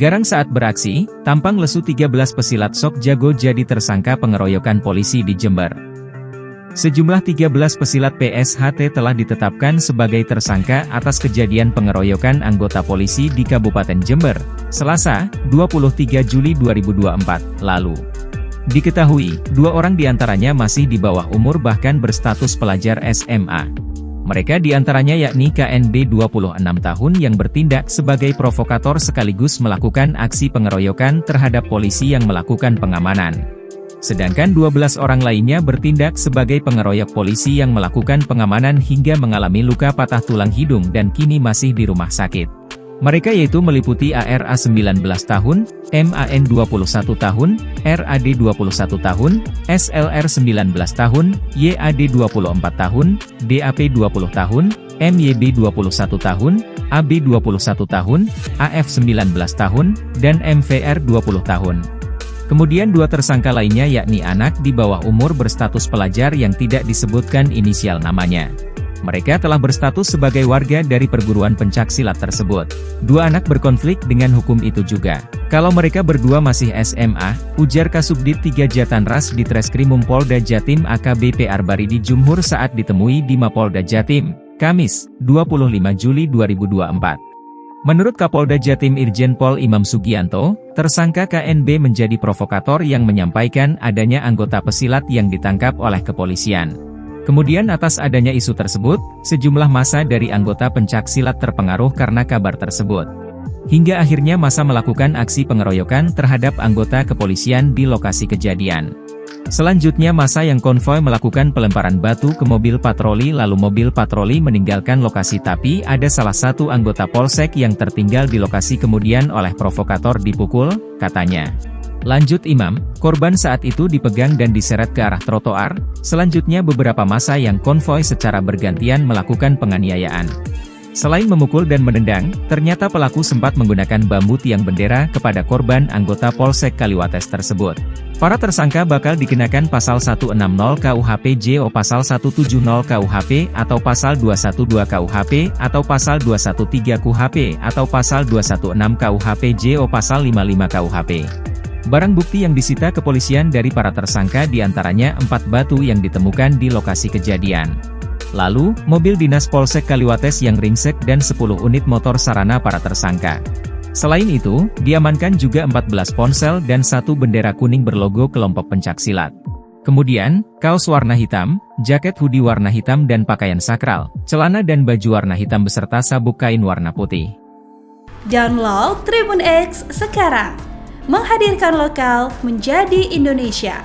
Garang saat beraksi, tampang lesu 13 pesilat sok jago jadi tersangka pengeroyokan polisi di Jember. Sejumlah 13 pesilat PSHT telah ditetapkan sebagai tersangka atas kejadian pengeroyokan anggota polisi di Kabupaten Jember, Selasa, 23 Juli 2024, lalu. Diketahui, 2 orang diantaranya masih di bawah umur bahkan berstatus pelajar SMA. Mereka diantaranya yakni KNB 26 tahun yang bertindak sebagai provokator sekaligus melakukan aksi pengeroyokan terhadap polisi yang melakukan pengamanan. Sedangkan 12 orang lainnya bertindak sebagai pengeroyok polisi yang melakukan pengamanan hingga mengalami luka patah tulang hidung dan kini masih di rumah sakit. Mereka yaitu meliputi ARA 19 tahun, MAN 21 tahun, RAD 21 tahun, SLR 19 tahun, YAD 24 tahun, DAP 20 tahun, MYB 21 tahun, AB 21 tahun, AF 19 tahun, dan MVR 20 tahun. Kemudian 2 tersangka lainnya yakni anak di bawah umur berstatus pelajar yang tidak disebutkan inisial namanya. Mereka telah berstatus sebagai warga dari perguruan pencaksilat tersebut. 2 anak berkonflik dengan hukum itu juga. Kalau mereka berdua masih SMA, ujar Kasubdit 3 Jatanras di Treskrimum Polda Jatim AKBP Arbaridi Jumhur saat ditemui di Mapolda Jatim, Kamis, 25 Juli 2024. Menurut Kapolda Jatim Irjen Pol Imam Sugianto, tersangka KNB menjadi provokator yang menyampaikan adanya anggota pesilat yang ditangkap oleh kepolisian. Kemudian atas adanya isu tersebut, sejumlah massa dari anggota pencaksilat terpengaruh karena kabar tersebut. Hingga akhirnya massa melakukan aksi pengeroyokan terhadap anggota kepolisian di lokasi kejadian. Selanjutnya massa yang konvoi melakukan pelemparan batu ke mobil patroli lalu mobil patroli meninggalkan lokasi tapi ada salah satu anggota polsek yang tertinggal di lokasi kemudian oleh provokator dipukul, katanya. Lanjut Imam, korban saat itu dipegang dan diseret ke arah trotoar, selanjutnya beberapa massa yang konvoi secara bergantian melakukan penganiayaan. Selain memukul dan menendang, ternyata pelaku sempat menggunakan bambu tiang bendera kepada korban anggota Polsek Kaliwates tersebut. Para tersangka bakal dikenakan pasal 160 KUHP JO pasal 170 KUHP atau pasal 212 KUHP atau pasal 213 KUHP atau pasal 216 KUHP JO pasal 55 KUHP. Barang bukti yang disita kepolisian dari para tersangka diantaranya 4 batu yang ditemukan di lokasi kejadian. Lalu, mobil dinas Polsek Kaliwates yang ringsek dan 10 unit motor sarana para tersangka. Selain itu, diamankan juga 14 ponsel dan 1 bendera kuning berlogo kelompok pencaksilat. Kemudian, kaos warna hitam, jaket hoodie warna hitam dan pakaian sakral, celana dan baju warna hitam beserta sabuk kain warna putih. Download Tribun X sekarang. Menghadirkan lokal menjadi Indonesia.